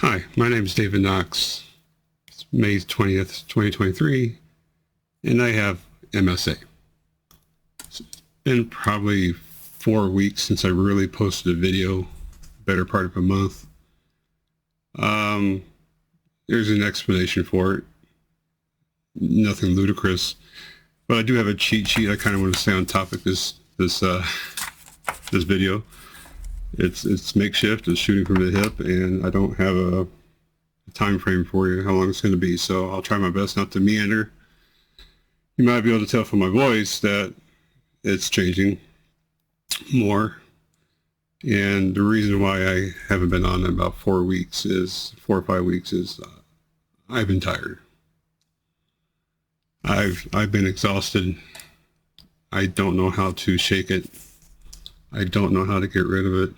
Hi, my name is David Knox. It's May 20th, 2023, and I have msa. It's been probably 4 weeks since I really posted a video, better part of a month. There's an explanation for it. Nothing ludicrous, but I do have a cheat sheet. I kind of want to stay on topic this video. It's makeshift. It's shooting from the hip, and I don't have a time frame for you how long it's going to be. So I'll try my best not to meander. You might be able to tell from my voice that it's changing more. And the reason why I haven't been on in about 4 weeks is 4 or 5 weeks is I've been tired. I've been exhausted. I don't know how to shake it. I don't know how to get rid of it.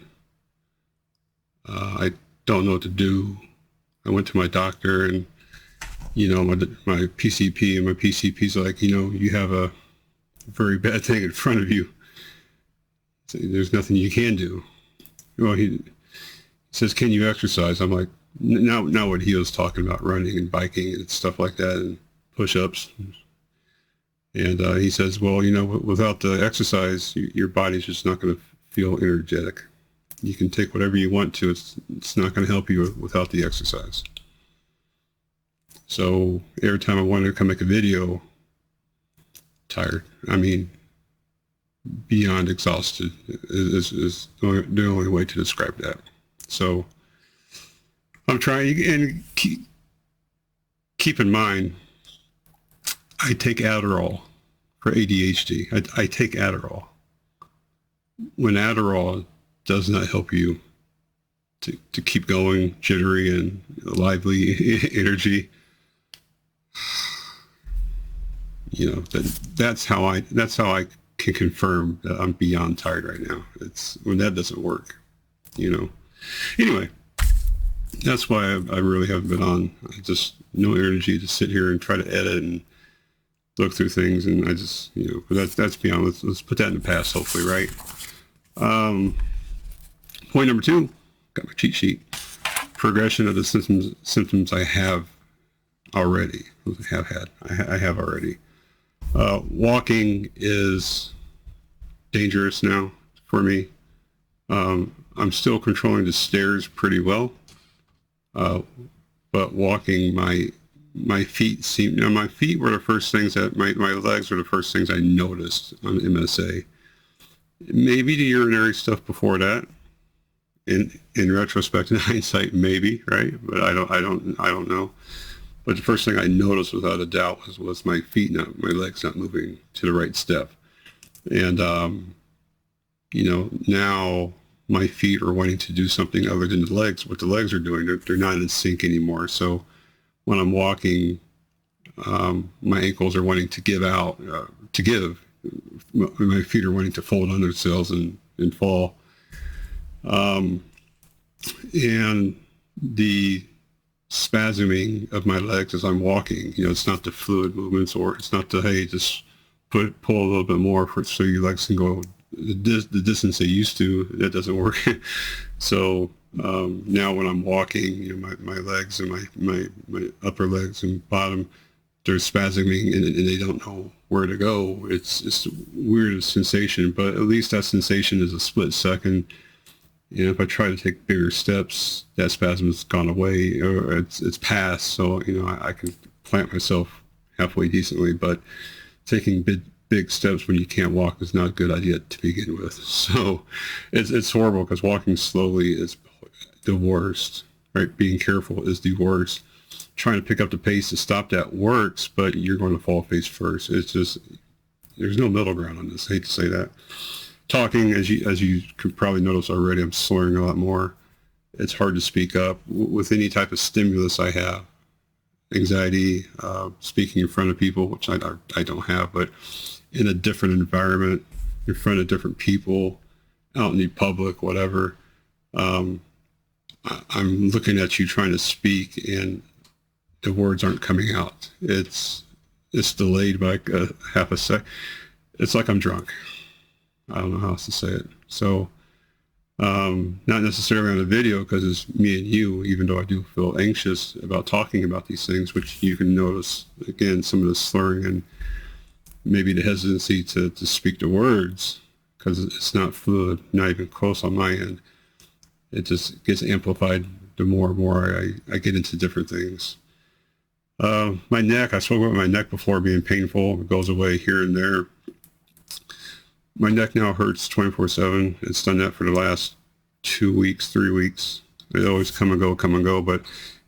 I don't know what to do. I went to my doctor, and my PCP, and my PCP's like, you have a very bad thing in front of you. So there's nothing you can do. Well, he says, can you exercise? I'm like, now what he was talking about, running and biking and stuff like that, and push-ups. And he says, well, without the exercise, your body's just not going to feel energetic. You can take whatever you want to. It's not going to help you without the exercise. So every time I wanted to come make a video, tired. I mean, beyond exhausted is the only way to describe that. So I'm trying, and keep in mind, I take Adderall for ADHD. I take Adderall. When Adderall does not help you to keep going, jittery and lively energy, that's how I can confirm that I'm beyond tired right now. It's when that doesn't work, Anyway, that's why I really haven't been on. I just no energy to sit here and try to edit and look through things, and I just but that's beyond. Let's put that in the past, hopefully, right? Point number 2, got my cheat sheet. Progression of the symptoms I have already. I have already. Walking is dangerous now for me. I'm still controlling the stairs pretty well, but walking, my feet my feet were the first things that my legs were the first things I noticed on msa. Maybe the urinary stuff before that. In retrospect, in hindsight, maybe, right? But I don't know. But the first thing I noticed, without a doubt, was my feet my legs not moving to the right step. And now my feet are wanting to do something other than the legs. What the legs are doing, they're not in sync anymore. So when I'm walking, my ankles are wanting to give out, my feet are wanting to fold on themselves and fall. And the spasming of my legs as I'm walking, it's not the fluid movements, or it's not the, hey, just pull a little bit more so your legs can go the distance they used to. That doesn't work. So now when I'm walking, my legs and my upper legs and bottom, they're spasming, and they don't know where to go. It's the weirdest sensation, but at least that sensation is a split second. If I try to take bigger steps, that spasm has gone away, or it's passed. So I can plant myself halfway decently. But taking big steps when you can't walk is not a good idea to begin with. So it's horrible, because walking slowly is the worst. Right? Being careful is the worst. Trying to pick up the pace to stop that works, but you're going to fall face first. It's just, there's no middle ground on this. I hate to say that. Talking, as you could probably notice already, I'm slurring a lot more. It's hard to speak up with any type of stimulus I have. Anxiety, speaking in front of people, which I don't have, but in a different environment, in front of different people, out in the public, whatever. I'm looking at you trying to speak, and the words aren't coming out. It's delayed by a half a sec. It's like I'm drunk. I don't know how else to say it. So Not necessarily on the video because it's me and you, even though I do feel anxious about talking about these things, which you can notice, again, some of the slurring and maybe the hesitancy to speak the words because it's not fluid, not even close on my end. It just gets amplified the more and more I get into different things. My neck, I spoke about my neck before being painful. It goes away here and there. My neck now hurts 24/7. It's done that for the last 2 weeks, 3 weeks. It always come and go, but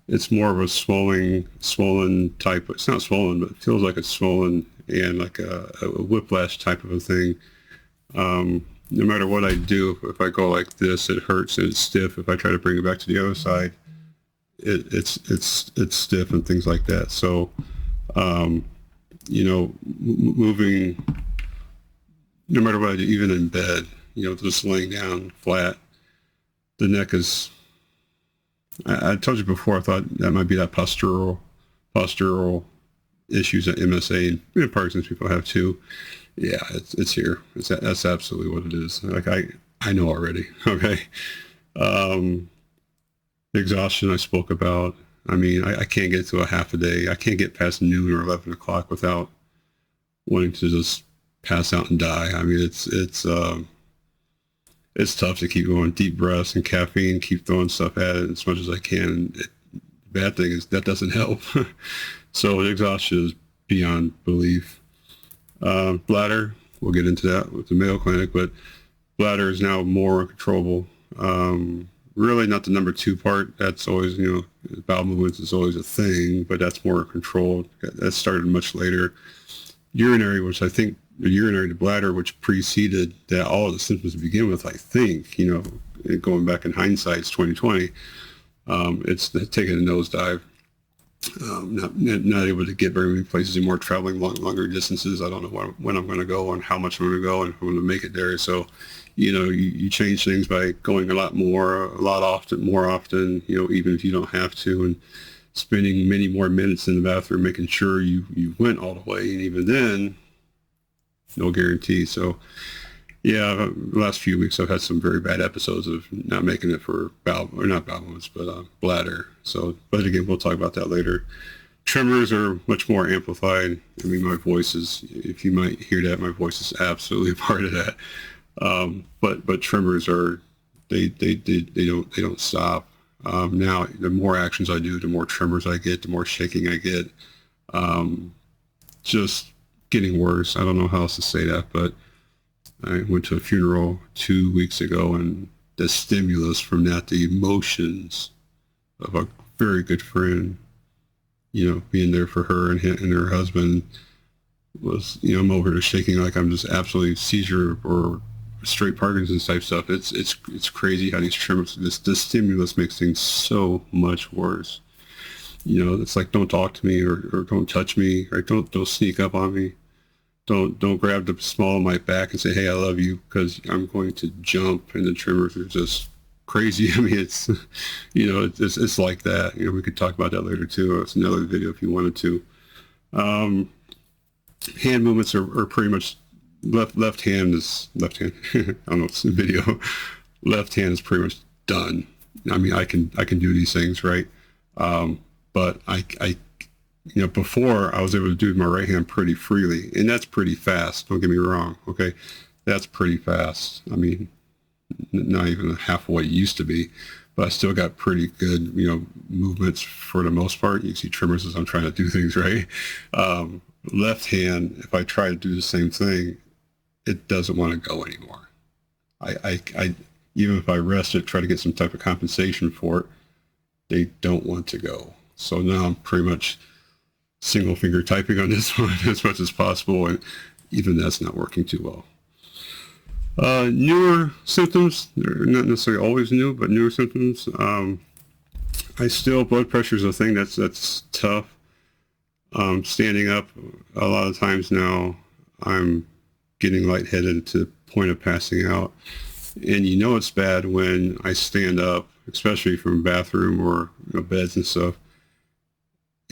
it's more of a swollen type. It's not swollen, but it feels like it's swollen and like a whiplash type of a thing. No matter what I do, if I go like this, it hurts and it's stiff. If I try to bring it back to the other side, it's stiff and things like that. So, moving, no matter what I do, even in bed, just laying down flat, the neck is, I told you before, I thought that might be that postural issues that MSA and Parkinson's people have too. Yeah, it's here. That's absolutely what it is. Like I know already. Okay. Exhaustion I spoke about. I mean, I can't get to a half a day. I can't get past noon or 11 o'clock without wanting to just pass out and die. I mean, it's tough to keep going. Deep breaths and caffeine, keep throwing stuff at it as much as I can. Bad thing is that doesn't help. So the exhaustion is beyond belief. Bladder, we'll get into that with the Mayo Clinic, but bladder is now more controllable. Really not the number 2 part. That's always, bowel movements is always a thing, but that's more controlled. That started much later. Urinary, which I think the urinary to bladder, which preceded that, all of the symptoms to begin with, I think, going back in hindsight, it's 2020. It's taken a nosedive. Not able to get very many places anymore, traveling longer distances. I don't know when I'm going to go and how much I'm going to go and if I'm going to make it there. So, you change things by going more often, even if you don't have to, and spending many more minutes in the bathroom, making sure you went all the way. And even then, no guarantee. So, yeah, the last few weeks I've had some very bad episodes of not making it for not bowel movements, but bladder. So, but again, we'll talk about that later. Tremors are much more amplified. I mean, my voice is, if you might hear that, my voice is absolutely a part of that. But tremors are, they don't stop. Now, the more actions I do, the more tremors I get, the more shaking I get. Just getting worse. I don't know how else to say that, but I went to a funeral 2 weeks ago, and the stimulus from that, the emotions of a very good friend, being there for her and her husband was, I'm over there shaking like I'm just absolutely seizure or straight Parkinson's type stuff. It's crazy how these tremors, this stimulus makes things so much worse. It's like, don't talk to me or don't touch me, right? Don't sneak up on me. Don't grab the small of my back and say, hey, I love you, because I'm going to jump, and the tremors are just crazy. I mean, it's like that. We could talk about that later too. It's another video if you wanted to. Hand movements are pretty much left hand. I don't know, it's a video. Left hand is pretty much done. I mean, I can do these things, right? But I before I was able to do my right hand pretty freely, and that's pretty fast. Don't get me wrong. Okay. That's pretty fast. I mean, not even half of what it used to be, but I still got pretty good, movements for the most part. You see tremors as I'm trying to do things right. Left hand, if I try to do the same thing, it doesn't want to go anymore. I even if I rest it, try to get some type of compensation for it, they don't want to go. So now I'm pretty much single finger typing on this one as much as possible, and even that's not working too well. Newer symptoms, they're not necessarily always new, but newer symptoms. Blood pressure is a thing that's tough. Standing up, a lot of times now, I'm getting lightheaded to the point of passing out. And it's bad when I stand up, especially from a bathroom or beds and stuff,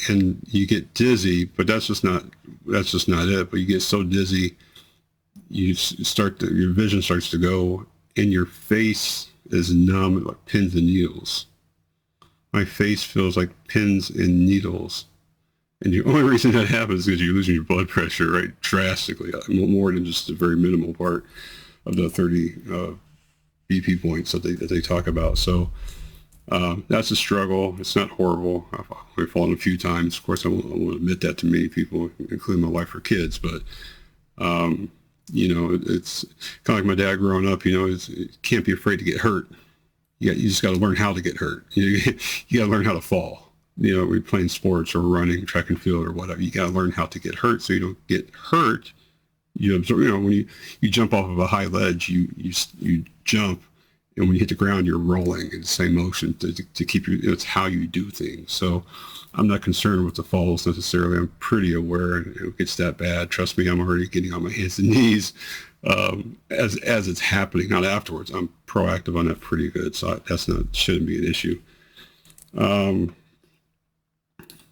and you get dizzy, but that's just not it. But you get so dizzy, your vision starts to go, and your face is numb, like pins and needles. My face feels like pins and needles. And the only reason that happens is because you're losing your blood pressure, right, drastically, more than just a very minimal part of the 30 BP points that they talk about. So that's a struggle. It's not horrible. I've fallen a few times. Of course, I won't admit that to many people, including my wife or kids. But it's kind of like my dad growing up. You can't be afraid to get hurt. You just got to learn how to get hurt. You got to learn how to fall. When you're playing sports or running, track and field or whatever, you got to learn how to get hurt so you don't get hurt. You absorb. When you jump off of a high ledge, you jump. And when you hit the ground, you're rolling in the same motion to keep you. It's how you do things. So I'm not concerned with the falls necessarily. I'm pretty aware, and if it gets that bad, trust me, I'm already getting on my hands and knees as it's happening, not afterwards. I'm proactive on that pretty good, so shouldn't be an issue.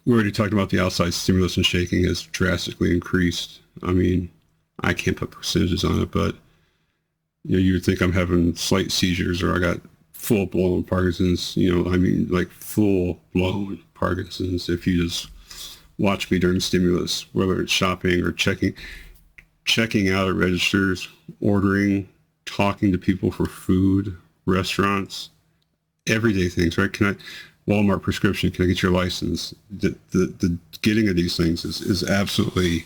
We already talked about the outside stimulus and shaking has drastically increased. I mean, I can't put percentages on it, but you would think I'm having slight seizures or I got full-blown Parkinson's, like full-blown Parkinson's if you just watch me during stimulus, whether it's shopping or checking out at registers, ordering, talking to people for food, restaurants, everyday things, right? Walmart prescription, can I get your license? The getting of these things is absolutely,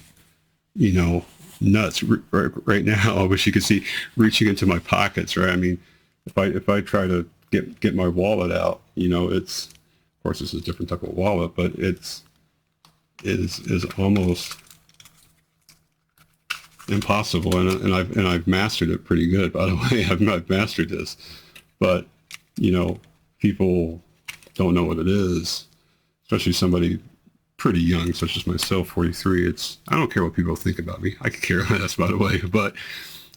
nuts right now. I wish you could see reaching into my pockets, right? I mean, if I try to get my wallet out, it's, of course, this is a different type of wallet, but it is almost impossible. And I've mastered it pretty good, by the way. I've mastered this, but people don't know what it is, especially somebody pretty young, such as myself, 43. I don't care what people think about me. I could care less, by the way, but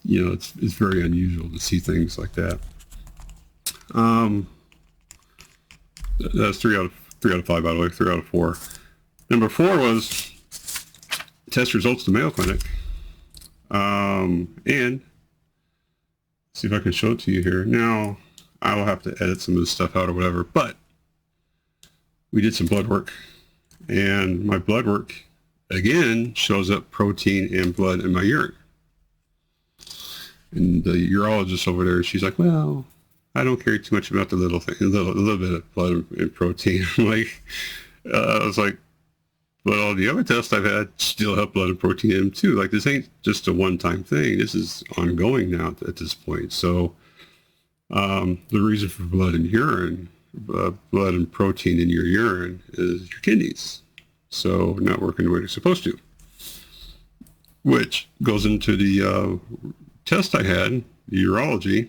it's very unusual to see things like that. That's 3 out of 5, by the way, 3 out of 4. Number 4 was test results to Mayo Clinic. And see if I can show it to you here. Now, I will have to edit some of this stuff out or whatever, but we did some blood work. And my blood work, again, shows up protein and blood in my urine. And the urologist over there, she's like, well, I don't care too much about the little thing, a little bit of blood and protein. I was like, but all the other tests I've had still have blood and protein in them too. Like, this ain't just a one-time thing. This is ongoing now at this point. So the reason for blood and urine, blood and protein in your urine is your kidneys. So not working the way they're supposed to, which goes into the test I had, the urology.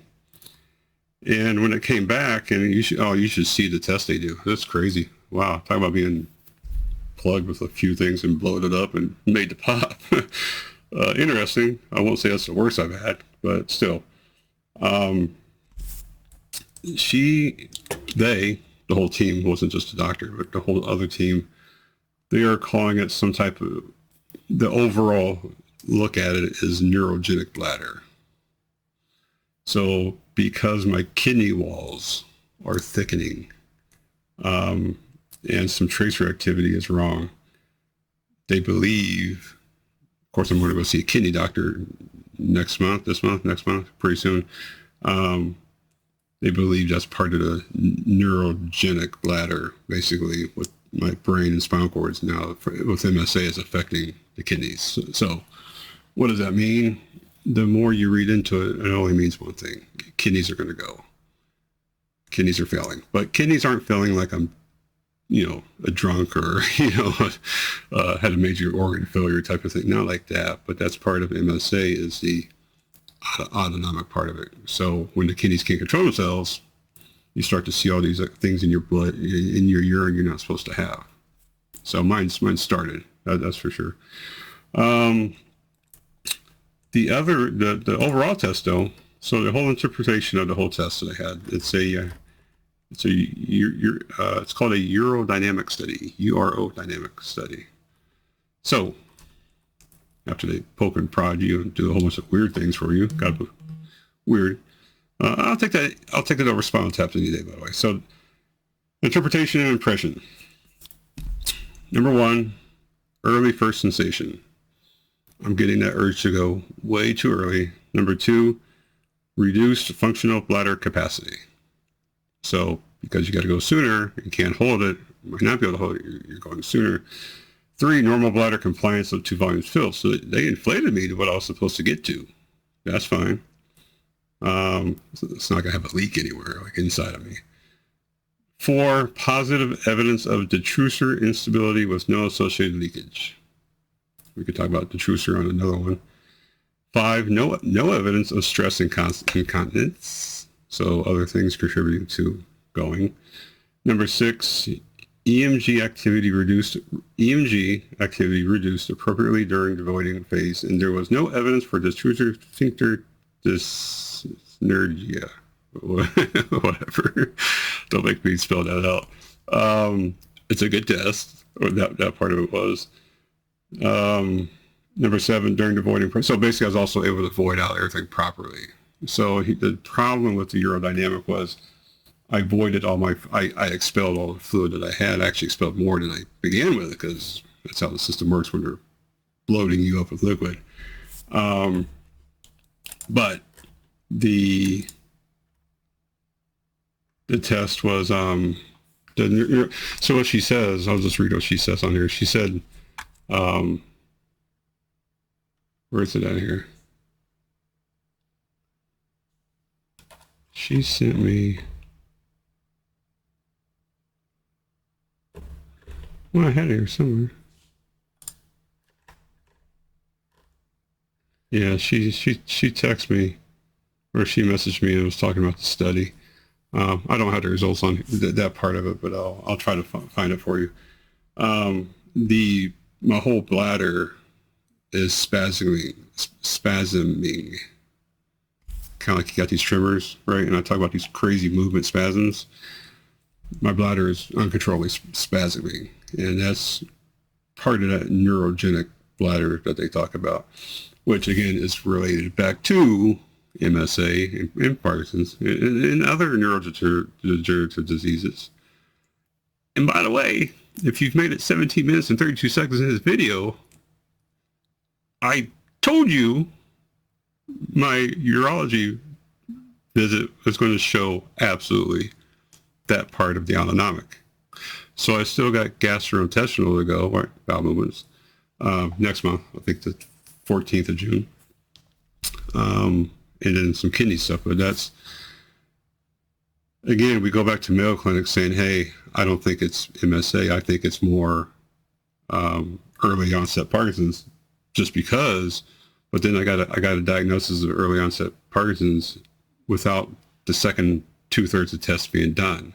And when it came back, and you should see the test they do. That's crazy. Wow. Talk about being plugged with a few things and bloated up and made to pop. Interesting. I won't say that's the worst I've had, but still. The whole team, wasn't just a doctor, but the whole other team, they are calling it some type of, the overall look at it is neurogenic bladder. So because my kidney walls are thickening, and some tracer activity is wrong, they believe, of course I'm going to go see a kidney doctor next month, pretty soon. They believe that's part of the neurogenic bladder, basically, with my brain and spinal cords now with MSA is affecting the kidneys. So what does that mean? The more you read into it, it only means one thing. Kidneys are going to go. Kidneys are failing. But kidneys aren't failing like I'm, a drunk or, had a major organ failure type of thing. Not like that, but that's part of MSA is the autonomic part of it. So when the kidneys can't control themselves, you start to see all these things in your blood, in your urine you're not supposed to have. So mine started, that's for sure. The overall test though, so the whole interpretation of the whole test that I had, it's called a urodynamic study, urodynamic study. So after they poke and prod you and do a whole bunch of weird things for you, weird. I'll take that. I'll take that over spinal taps any day, by the way. So, interpretation and impression. Number one, early first sensation. I'm getting that urge to go way too early. Number two, reduced functional bladder capacity. So, because you got to go sooner, you can't hold it, you might not be able to hold it, you're going sooner. Three, normal bladder compliance of 2 volumes filled. So they inflated me to what I was supposed to get to. That's fine. It's not going to have a leak anywhere, like inside of me. 4, positive evidence of detrusor instability with no associated leakage. We could talk about detrusor on another one. 5, no evidence of stress incontinence. So other things contributing to going. Number 6, EMG activity reduced appropriately during the voiding phase, and there was no evidence for detrusor sphincter dysnergia. Whatever. Don't make me spell that out. It's a good test, or that part of it was. Number 7, during the voiding process. So basically, I was also able to void out everything properly. So the problem with the urodynamic was I voided I expelled all the fluid that I had. I actually expelled more than I began with, because that's how the system works when they're bloating you up with liquid. But the test was, so what she says, I'll just read what she says on here. She said, where is it at here? She sent me, well, I had it here somewhere. Yeah, she texted me, or she messaged me and was talking about the study. I don't have the results on that part of it, but I'll try to find it for you. My whole bladder is spasming, kind of like you got these tremors, right? And I talk about these crazy movement spasms. My bladder is uncontrollably spasming, and that's part of that neurogenic bladder that they talk about, which again is related back to MSA and Parkinson's and other neurodegenerative diseases. And by the way, if you've made it 17 minutes and 32 seconds in this video, I told you my urology visit was going to show absolutely that part of the autonomic. So I still got gastrointestinal to go, right, bowel movements, next month, I think the 14th of June. And then some kidney stuff, but that's, again, we go back to Mayo Clinic saying, hey, I don't think it's MSA. I think it's more early onset Parkinson's, just because, but then I got a diagnosis of early onset Parkinson's without the second 2/3 of tests being done.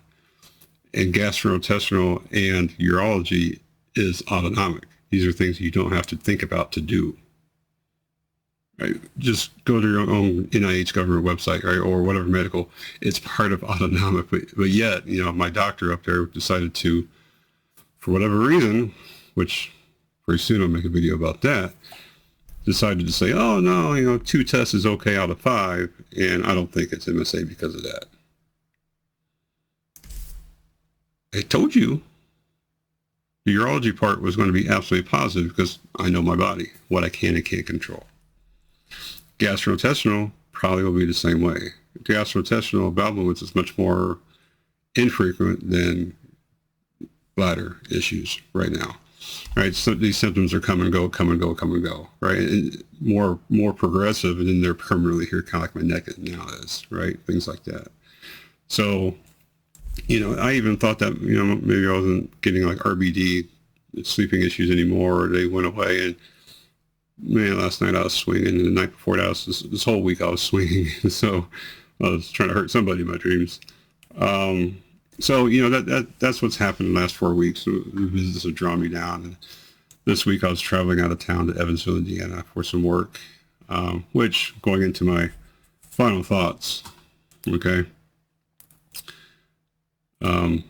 And gastrointestinal and urology is autonomic. These are things you don't have to think about to do. Right? Just go to your own NIH government website, right, or whatever medical. It's part of autonomic, but yet, my doctor up there decided to, for whatever reason, which pretty soon I'll make a video about that, decided to say, oh no, 2 tests is okay out of 5, and I don't think it's MSA because of that. I told you the urology part was going to be absolutely positive because I know my body, what I can and can't control. Gastrointestinal probably will be the same way. Gastrointestinal bowel movements is much more infrequent than bladder issues right now. Right, so these symptoms are come and go, right? And more progressive, and then they're permanently here, kind of like my neck now is, right? Things like that. So, I even thought that, maybe I wasn't getting like RBD, sleeping issues anymore, or they went away. And man, last night I was swinging, and the night before that, this whole week I was swinging. So I was trying to hurt somebody in my dreams. So, that's what's happened in the last 4 weeks. The visits have drawn me down. And this week I was traveling out of town to Evansville, Indiana for some work, which, going into my final thoughts, okay, I'm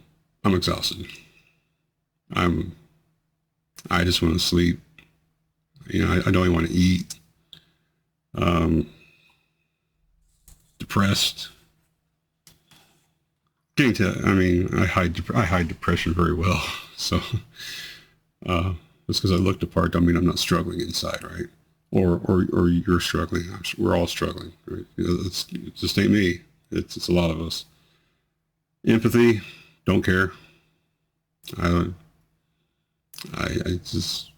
exhausted. I just want to sleep. I don't even want to eat. Depressed. getting to, I mean, I hide depression very well. So just because I look the part don't mean I'm not struggling inside, right? Or you're struggling. We're all struggling, right? You know, it just ain't me. It's a lot of us. Empathy, don't care. I I just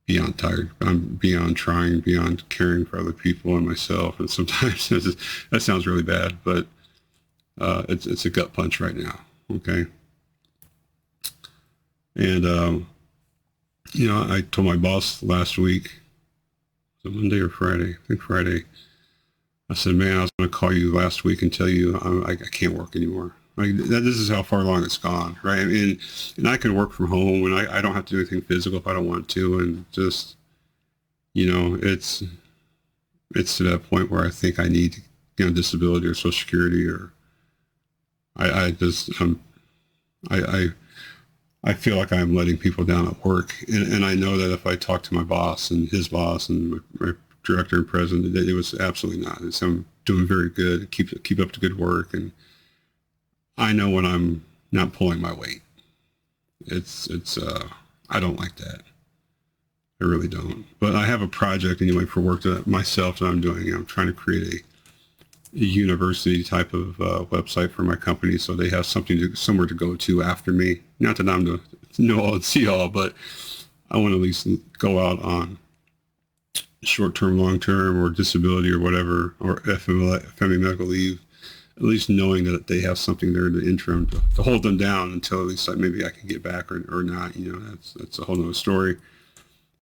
beyond tired. I'm beyond trying, beyond caring for other people and myself. And sometimes that sounds really bad, but it's a gut punch right now. Okay. And, you know, I told my boss last week, was it Monday or Friday? I think Friday. I said, man, I was going to call you last week and tell you I can't work anymore. Like this is how far along it's gone, right? I mean, and I can work from home, and I don't have to do anything physical if I don't want to, and just, you know, it's to that point where I think I need, you know, disability or Social Security, or I just I I feel like I'm letting people down at work, and I know that if I talk to my boss and his boss and my director and president, it was absolutely not. It's, I'm doing very good, keep up the good work, and I know when I'm not pulling my weight. It's I don't like that. I really don't. But I have a project anyway for work that myself that I'm doing. I'm trying to create a university type of website for my company, so they have somewhere to go to after me. Not that I'm the know all and see all, but I want to at least go out on short-term, long-term, or disability or whatever, or family medical leave, at least knowing that they have something there in the interim to hold them down until at least maybe I can get back or not. You know, that's a whole nother story.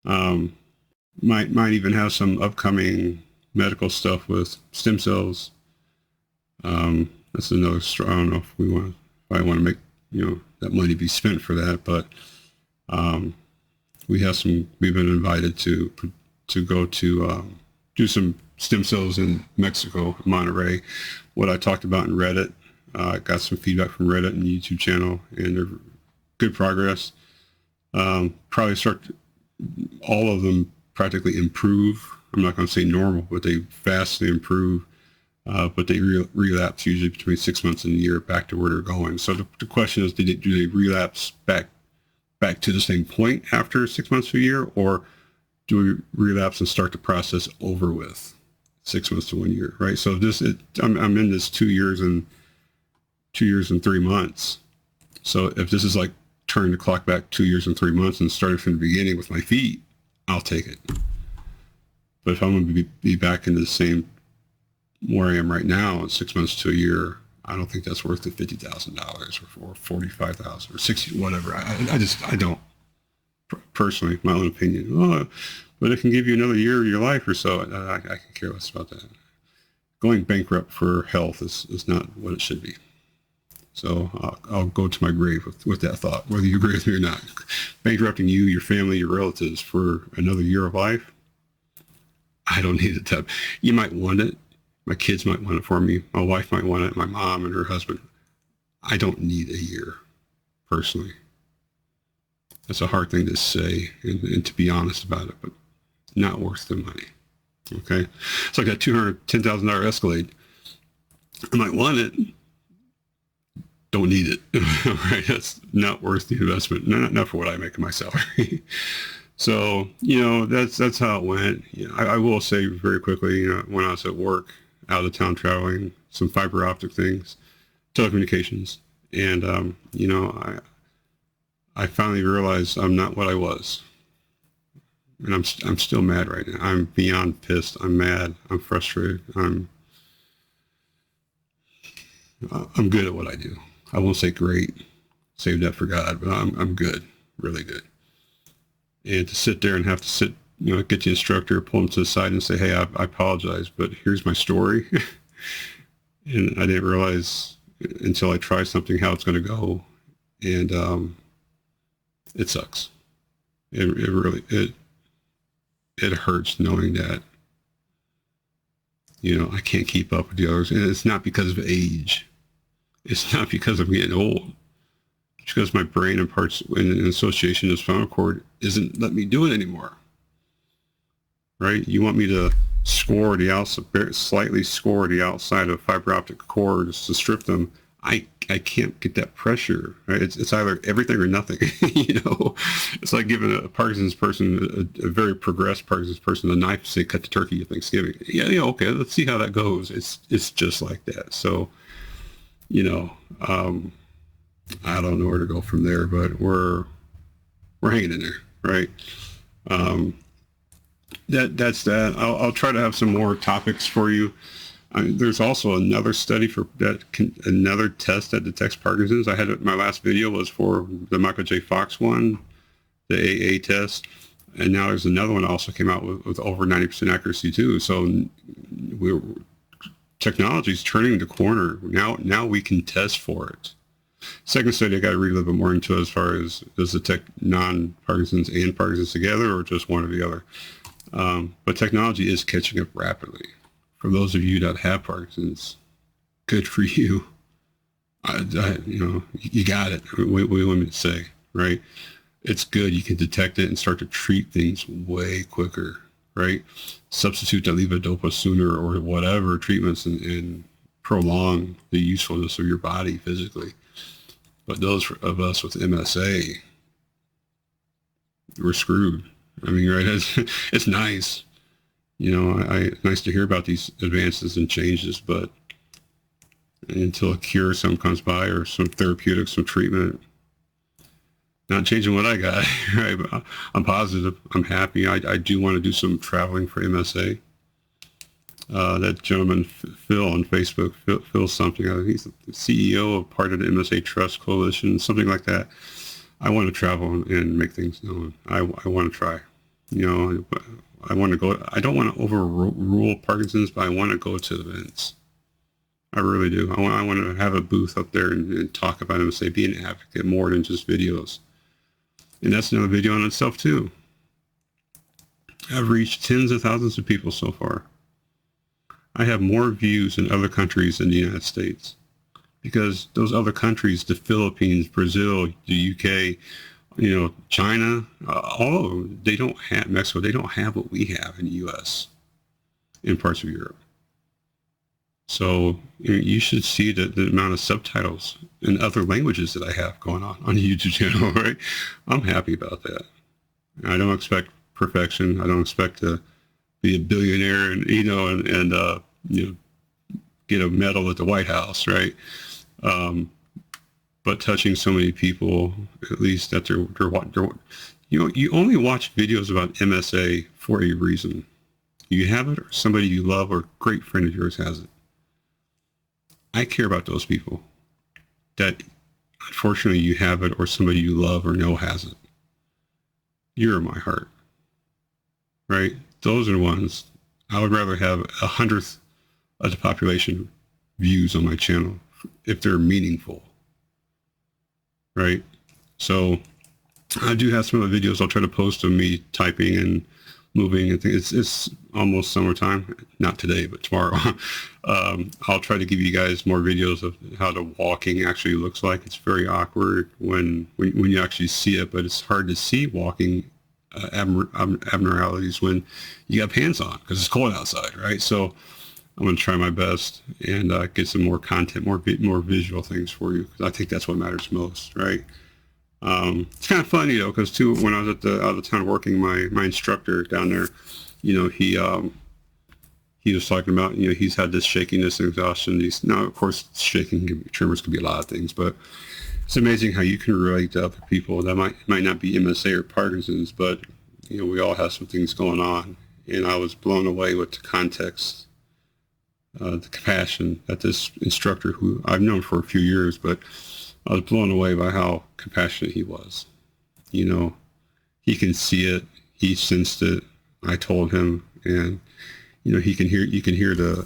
Um, might even have some upcoming medical stuff with stem cells. That's another story. I don't know if I want to make, you know, that money be spent for that, but we've been invited to go to do some stem cells in Mexico, Monterrey. What I talked about in Reddit, I got some feedback from Reddit and YouTube channel, and they're good progress. Probably start all of them practically improve. I'm not going to say normal, but they vastly improve. But they relapse usually between 6 months and a year back to where they're going. So the question is, do they relapse back to the same point after 6 months to a year, or do we relapse and start the process over with 6 months to 1 year, right? So I'm in this 2 years and 3 months. So if this is like turning the clock back 2 years and 3 months and starting from the beginning with my feet, I'll take it. But if I'm going to be back into the same where I am right now, 6 months to a year, I don't think that's worth the $50,000 or $45,000 or 60, whatever. I don't. Personally, my own opinion. Oh, but it can give you another year of your life or so. I can care less about that. Going bankrupt for health is not what it should be. So I'll go to my grave with that thought, whether you agree with me or not. Bankrupting you, your family, your relatives for another year of life, I don't need it. You might want it. My kids might want it for me. My wife might want it. My mom and her husband. I don't need a year, personally. That's a hard thing to say and to be honest about it, but not worth the money. Okay? It's like that $210,000 Escalade. I might want it. Don't need it. Right? That's not worth the investment. Not for what I make of my salary. So, you know, that's how it went. You know, I will say very quickly, you know, when I was at work, out of town traveling, some fiber optic things, telecommunications, and you know, I finally realized I'm not what I was, and I'm still mad right now. I'm beyond pissed. I'm mad. I'm frustrated. I'm good at what I do. I won't say great, save that for God, but I'm good, really good. And to sit there and have to sit, you know, get the instructor, pull him to the side and say, hey, I apologize, but here's my story. And I didn't realize until I try something how it's going to go. And it sucks. It really, it hurts knowing that, you know, I can't keep up with the others. And it's not because of age. It's not because I'm getting old. It's because my brain and parts in association with spinal cord isn't letting me do it anymore. Right? You want me to slightly score the outside of fiber optic cords to strip them. I can't get that pressure. Right? It's either everything or nothing. You know, it's like giving a Parkinson's person, a very progressed Parkinson's person, a knife to say cut the turkey at Thanksgiving. Yeah, yeah, okay, let's see how that goes. It's just like that. So, you know, I don't know where to go from there, but we're hanging in there, right? Um, that's that. I'll try to have some more topics for you. There's also another study another test that detects Parkinson's. I had my last video was for the Michael J. Fox one, the AA test, and now there's another one that also came out with over 90% accuracy too. So technology's turning the corner. Now we can test for it. Second study, I got to read a little bit more into as far as does it detect non-Parkinson's and Parkinson's together or just one or the other. But technology is catching up rapidly. For those of you that have Parkinson's, good for you. You know, you got it. What do you want me to say, right? It's good. You can detect it and start to treat things way quicker, right? Substitute the levodopa sooner or whatever treatments and prolong the usefulness of your body physically. But those of us with MSA, we're screwed. I mean, right? It's nice. You know, nice to hear about these advances and changes, but until a cure some comes by or some therapeutic, some treatment, not changing what I got, right? But I'm positive. I'm happy. I do want to do some traveling for MSA. That gentleman, Phil on Facebook, Phil something. He's the CEO of part of the MSA Trust Coalition, something like that. I want to travel and make things known. I want to try. You know, I want to go. I don't want to overrule Parkinson's, but I want to go to events. I really do. I want to have a booth up there and talk about MSA, be an advocate more than just videos. And that's another video in itself too. I've reached tens of thousands of people so far. I have more views in other countries than the United States because those other countries, the Philippines, Brazil, the UK, you know, China, all of them, they don't have Mexico. They don't have what we have in the U.S. in parts of Europe. So you should see the amount of subtitles in other languages that I have going on the YouTube channel, right? I'm happy about that. I don't expect perfection. I don't expect to be a billionaire and, you know, and you know, get a medal at the White House, right? But touching so many people, at least that they're you know, you only watch videos about MSA for a reason. You have it, or somebody you love, or a great friend of yours has it. I care about those people that unfortunately you have it, or somebody you love or know has it. You're in my heart, right? Those are the ones I would rather have 1/100th of the population views on my channel if they're meaningful, right? So I do have some of the videos I'll try to post of me typing and moving and things. It's almost summertime, not today, but tomorrow. I'll try to give you guys more videos of how the walking actually looks like. It's very awkward when you actually see it, but it's hard to see walking abnormalities when you got pants on because it's cold outside, right? So I'm going to try my best and get some more content, more visual things for you, because I think that's what matters most, right? It's kind of funny though, because too, when I was out of the town working, my instructor down there, you know, he was talking about, you know, he's had this shakiness and exhaustion. Now, of course, shaking tremors could be a lot of things, but it's amazing how you can relate to other people that might not be MSA or Parkinson's, but you know, we all have some things going on. And I was blown away with the context, the compassion that this instructor, who I've known for a few years, but I was blown away by how compassionate he was. You know, he can see it, he sensed it. I told him, and you know, you can hear the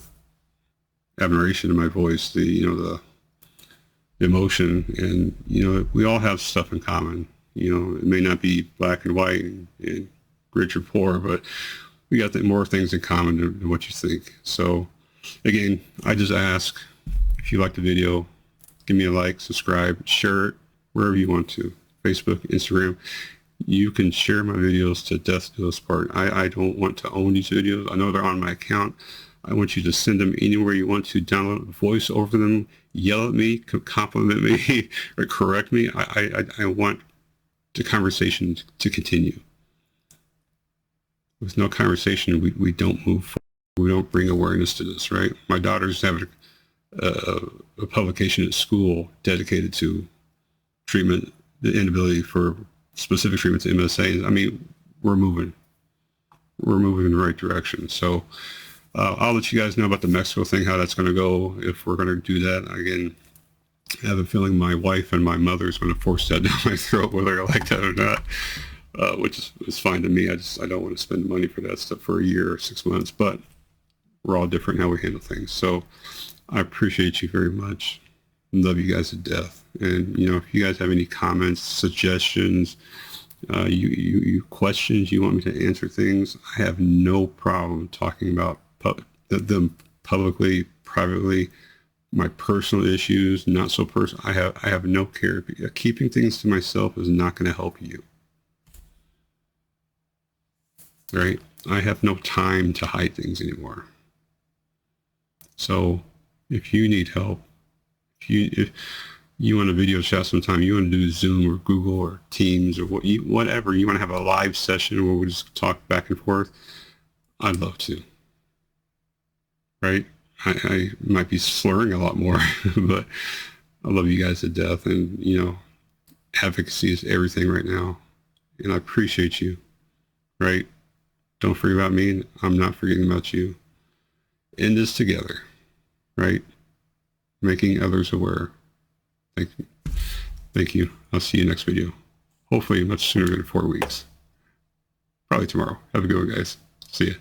admiration in my voice, the emotion, and you know, we all have stuff in common. You know, it may not be black and white and rich or poor, but we got more things in common than what you think. So again, I just ask, if you like the video, give me a like, subscribe, share it wherever you want to. Facebook, Instagram. You can share my videos to death do us part. I don't want to own these videos. I know they're on my account. I want you to send them anywhere you want to, download a voice over them, yell at me, compliment me, or correct me. I want the conversation to continue. With no conversation, we don't move forward. We don't bring awareness to this, right? My daughters have a publication at school dedicated to treatment, the inability for specific treatment to MSA. I mean, we're moving in the right direction. So I'll let you guys know about the Mexico thing, how that's going to go, if we're going to do that. Again, I have a feeling my wife and my mother is going to force that down my throat, whether I like that or not, which is fine to me. I don't want to spend money for that stuff for a year or 6 months, but we're all different how we handle things. So I appreciate you very much. Love you guys to death. And, if you guys have any comments, suggestions, you questions, you want me to answer things, I have no problem talking about them publicly, privately, my personal issues, not so personal. I have no care. Keeping things to myself is not going to help you. Right? I have no time to hide things anymore. So if you need help, if you want a video chat sometime, you want to do Zoom or Google or Teams or whatever, you want to have a live session where we just talk back and forth, I'd love to. Right? I might be slurring a lot more, but I love you guys to death. And, advocacy is everything right now. And I appreciate you. Right? Don't forget about me, and I'm not forgetting about you. End this together. Right? Making others aware. Thank you. Thank you. I'll see you next video. Hopefully much sooner than 4 weeks. Probably tomorrow. Have a good one, guys. See ya.